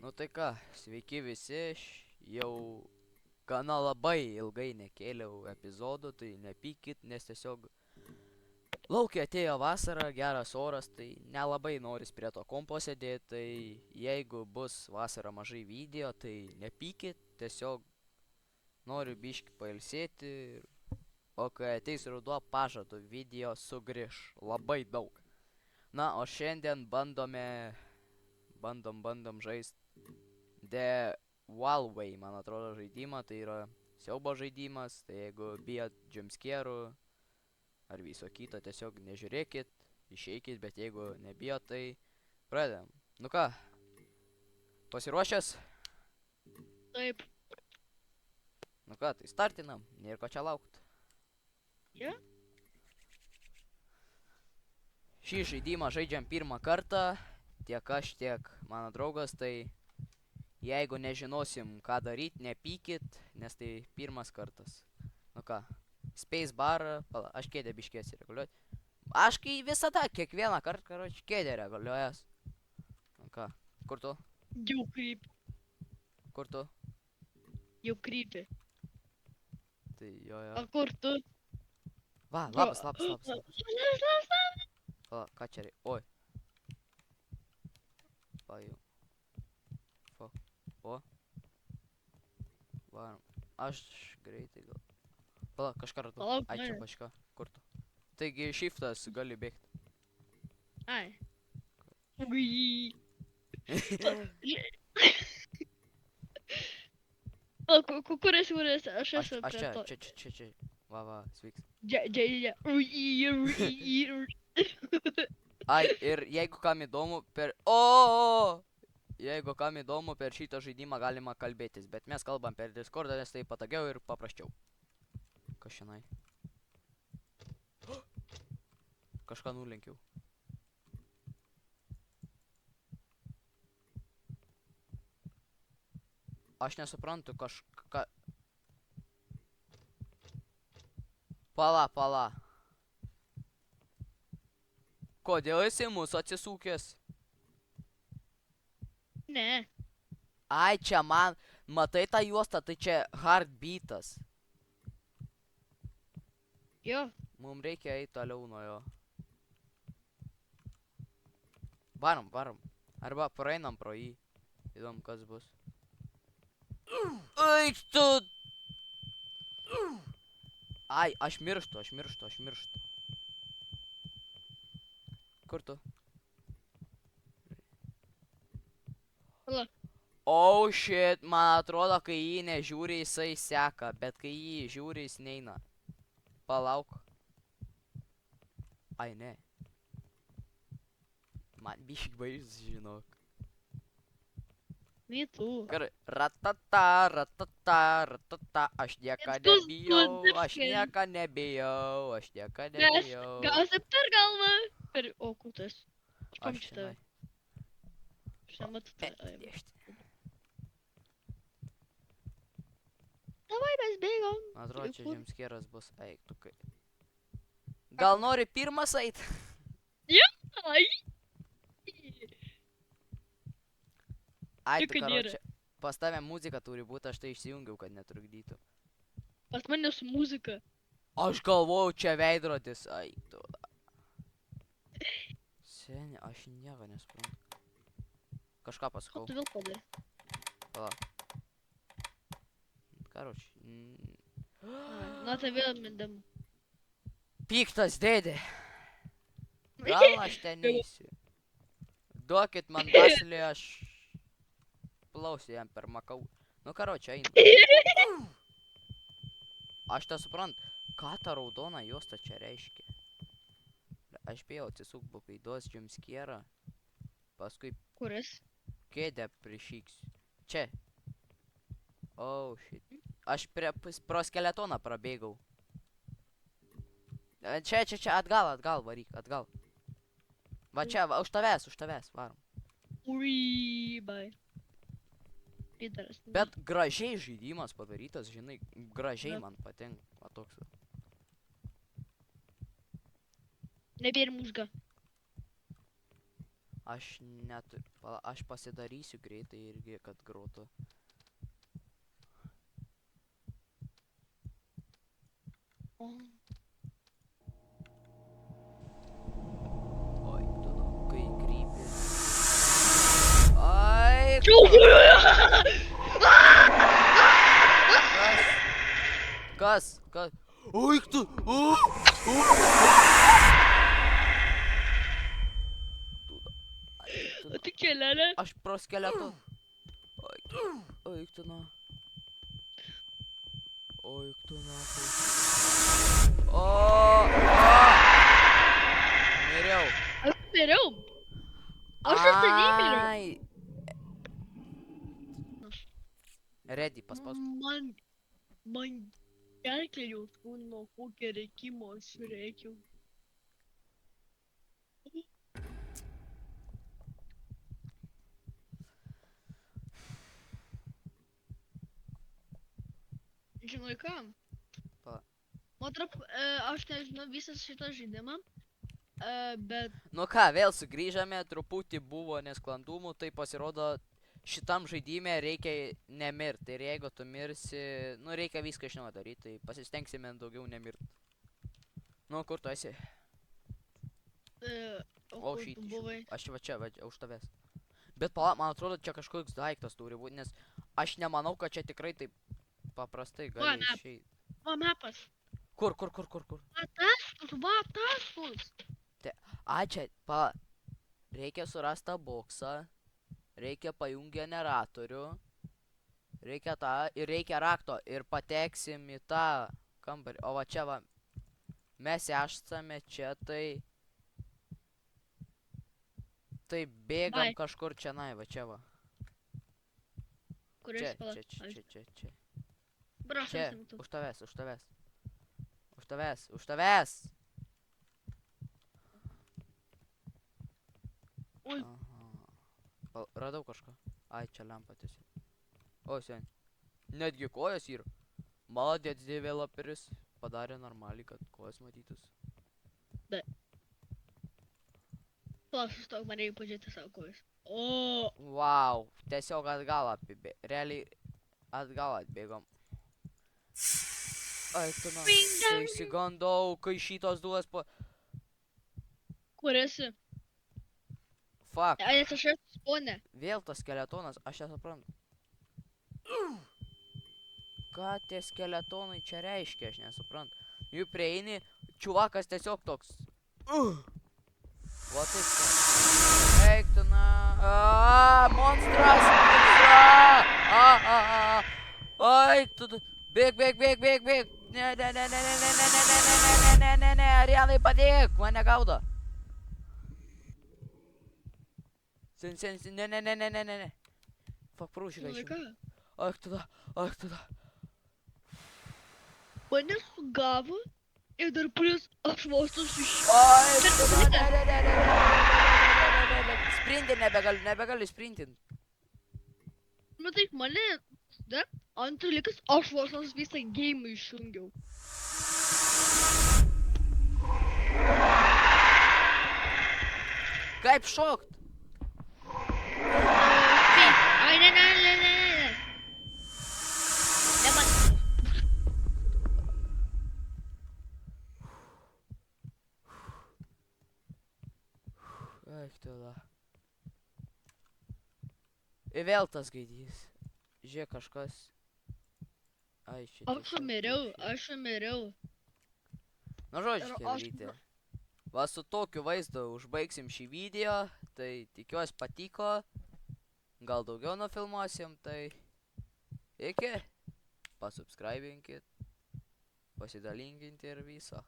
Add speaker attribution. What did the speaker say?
Speaker 1: Nu tai ką, sveiki visi, jau gana labai ilgai nekėliau epizodų, tai nepykit, nes tiesiog laukia atėjo vasara, geras oras, tai nelabai noris prie to kompo sėdėti, tai jeigu bus vasara mažai video, tai nepykit, tiesiog noriu biški pailsėti, o kai ateis ruduo pažadu, video sugrįš labai daug. Na, o šiandien bandom žaisti The Wallway, man atrodo, žaidimą, tai yra siaubo žaidimas, tai jeigu bijot jumpscare'ų ar viso kito, tiesiog nežiūrėkit, išeikit, bet jeigu nebijot, tai pradedam. Nu ką, pasiruošęs?
Speaker 2: Taip.
Speaker 1: Nu ką, tai startinam, nėra ko čia laukt.
Speaker 2: Ja?
Speaker 1: Šį žaidimą žaidžiam pirmą kartą, tiek aš, tiek mano draugas, tai jeigu nežinosim, ką daryt, nepykit, nes tai pirmas kartas. Nu ką, space bar, aš kėdę biškės reguliuot. Aš kai visada, kiekvieną kartą, karoči, kėdę reguliuojas. Nu ką, kur tu?
Speaker 2: Jau krypi.
Speaker 1: Kur tu?
Speaker 2: Jau krypi.
Speaker 1: Tai jo.
Speaker 2: O kur tu?
Speaker 1: Va, labas. Pala, ką čia reikia? Oi. Va jau. O. Varom. Aš greitai gal. Pala, kažką radau.
Speaker 2: Palauk,
Speaker 1: Ai, čia
Speaker 2: ne.
Speaker 1: kažką. Kur tu? Taigi, shiftas gali bėgti.
Speaker 2: Ai. Ui. O, kur esi? Aš esu
Speaker 1: Aš
Speaker 2: prie to.
Speaker 1: čia. Va, sveiks.
Speaker 2: Džia. Ui.
Speaker 1: Ai, ir jeigu kam įdomu per... O! Jeigu kam įdomu, per šitą žaidimą galima kalbėtis, bet mes kalbam per Discordą, nes tai patogiau ir paprasčiau. Kas šiandien? Kažką nulenkiau. Aš nesuprantu kažką... Pala. Kodėl esi mūsų atsisūkęs?
Speaker 2: Ne.
Speaker 1: Ai, čia man... Matai tą juostą, tai čia heartbeatas.
Speaker 2: Jo.
Speaker 1: Mums reikia eiti toliau nuo jo. Varom. Arba praeinam pro jį. Įdomu, kas bus. Eik tu! Ai, aš mirštu. Kur tu?
Speaker 2: Pala.
Speaker 1: Oh shit, man atrodo, kai jį nežiūri, jisai seka, bet kai jį žiūri, jis neina. Palauk. Ai, ne. Man bišk baisus, žinok.
Speaker 2: Me too.
Speaker 1: Ratata, aš nieka nebijau,
Speaker 2: Gausi per galvą. O, kur tu esi?
Speaker 1: Aš čionai.
Speaker 2: Aš nematau tą.
Speaker 1: Dėžti.
Speaker 2: Davai, mes bėgom.
Speaker 1: Man atrodo, čia
Speaker 2: Kur?
Speaker 1: žemskėras bus. Eik, tu kai. Gal nori pirmas eit?
Speaker 2: Ai.
Speaker 1: Ai, tu
Speaker 2: Nieko nėra.
Speaker 1: karočią. Pas tave muzika turi būti, aš tai išsijungiau, kad netrukdytų.
Speaker 2: Pas mane su muzika.
Speaker 1: Aš galvojau, čia veidrodis. Ai, tu. Seni, aš nieko nesuprantu. Kažką
Speaker 2: Ką
Speaker 1: pasakau.
Speaker 2: tu vėl padarė?
Speaker 1: Karoči.
Speaker 2: Na, tai vėl mindam.
Speaker 1: Piktas dėdė. Gal aš ten neįsiu. Duokit man baselį, aš plausiu jam per makau. Nu, karoči, einu. Aš tą suprant, ką ta raudona juosta čia reiškia. Aš bijau atsisuk kai duos jumpscare'ą. Paskui
Speaker 2: Kuris?
Speaker 1: kėdę prišyksiu. Čia. Oh, shit. Aš pro skeletoną prabėgau. Čia, atgal, varyk, atgal. Va čia, va, už tavęs, varom.
Speaker 2: Ui, bai. Pidaras.
Speaker 1: Bet gražiai žaidimas padarytas, žinai, gražiai
Speaker 2: Na.
Speaker 1: man patinka. Va toks.
Speaker 2: Nebėr mūzga.
Speaker 1: Aš net... Aš pasidarysiu greitai irgi, kad grotų.
Speaker 2: O.
Speaker 1: Oi, tu nu, kai krypi. Ai, kas? Oi, tu.
Speaker 2: O tik kėlelė.
Speaker 1: Aš pro skeletų. Oi, tu nu. Oi, tu nu. Miriau.
Speaker 2: Aš miriau. Aš ir seniai miriau.
Speaker 1: Ai. Ready, paspaus.
Speaker 2: Man gerklė jau nuo kokio rėkimo surėkiau. Žinai ką?
Speaker 1: Pa.
Speaker 2: Man atrodo, aš nežinau visą šitą žaidimą, bet
Speaker 1: Nu ką, vėl sugrįžame, truputį buvo nesklandumų, tai pasirodo šitam žaidime reikia nemirti. Ir jeigu tu mirsi, nu reikia viską iš naujo daryti, tai pasistengsime daugiau nemirti. Nu, kur tu esi?
Speaker 2: o
Speaker 1: O,
Speaker 2: kur
Speaker 1: šit,
Speaker 2: tu buvai?
Speaker 1: aš va čia, už tavęs. Bet palauk, man atrodo, čia kažkoks daiktas turi būti, nes aš nemanau, kad čia tikrai taip paprastai gali
Speaker 2: map.
Speaker 1: išeiti.
Speaker 2: Va mapas.
Speaker 1: Kur?
Speaker 2: Va tas.
Speaker 1: A, čia, pa, reikia surasti tą boksą, reikia pajungti generatorių, reikia tą ir reikia rakto ir pateksim į tą kambarį. O va čia va, mes esame čia, tai bėgam
Speaker 2: Vai.
Speaker 1: kažkur čia, va čia va.
Speaker 2: Kuris
Speaker 1: Čia,
Speaker 2: pala?
Speaker 1: čia.
Speaker 2: Brašas
Speaker 1: Čia,
Speaker 2: rimtų.
Speaker 1: už tavęs.
Speaker 2: Oi.
Speaker 1: Aha. Radau kažką. Ai, čia lempa tiesiog. O, sen. Netgi kojas yra. Maladėts developeris padarė normaliai, kad kojas matytus.
Speaker 2: Pala, sustok, man reikia pažiūrėti savo kojas. O,
Speaker 1: Wow, tiesiog atgal realiai atgal atbėgom. Ai, tu nu, tai išsigandau, kai šitos duos po...
Speaker 2: kur esi?
Speaker 1: Fuck,
Speaker 2: Ai, nes aš esu spawnė.
Speaker 1: vėl tas skeletonas, aš nesuprantu. Ką tie skeletonai čia reiškia, aš nesuprantu. Jų prieini, čiuvakas tiesiog toks. Va taip. Eik tu na. Monstras. Eik tu. Bėg. Ne, Arianai padėk, mane gaudo. Ne. Fuck, prūšika
Speaker 2: Žinai
Speaker 1: iš
Speaker 2: ką?
Speaker 1: jų. Eik tada.
Speaker 2: Mane sugavo ir dar plus aš vos iš...
Speaker 1: Oi, sprinti nebegaliu sprintinti.
Speaker 2: Matai, mane... Da, antras dalykas, aš vos visą game išjungiau.
Speaker 1: Kaip šokt?
Speaker 2: Ai, ne. Neman.
Speaker 1: Eik tada. Ir vėl tas gaidys. Žiūrėk kažkas. Ai, šitie.
Speaker 2: Aš miriau.
Speaker 1: Nu žodžiu,
Speaker 2: Ir aš-
Speaker 1: chebrytė. Va su tokiu vaizdu užbaigsim šį video. Tai tikiuosi patiko. Gal daugiau nufilmuosim, tai... Iki. Pasubscribinkit. Pasidalinkit ir viso.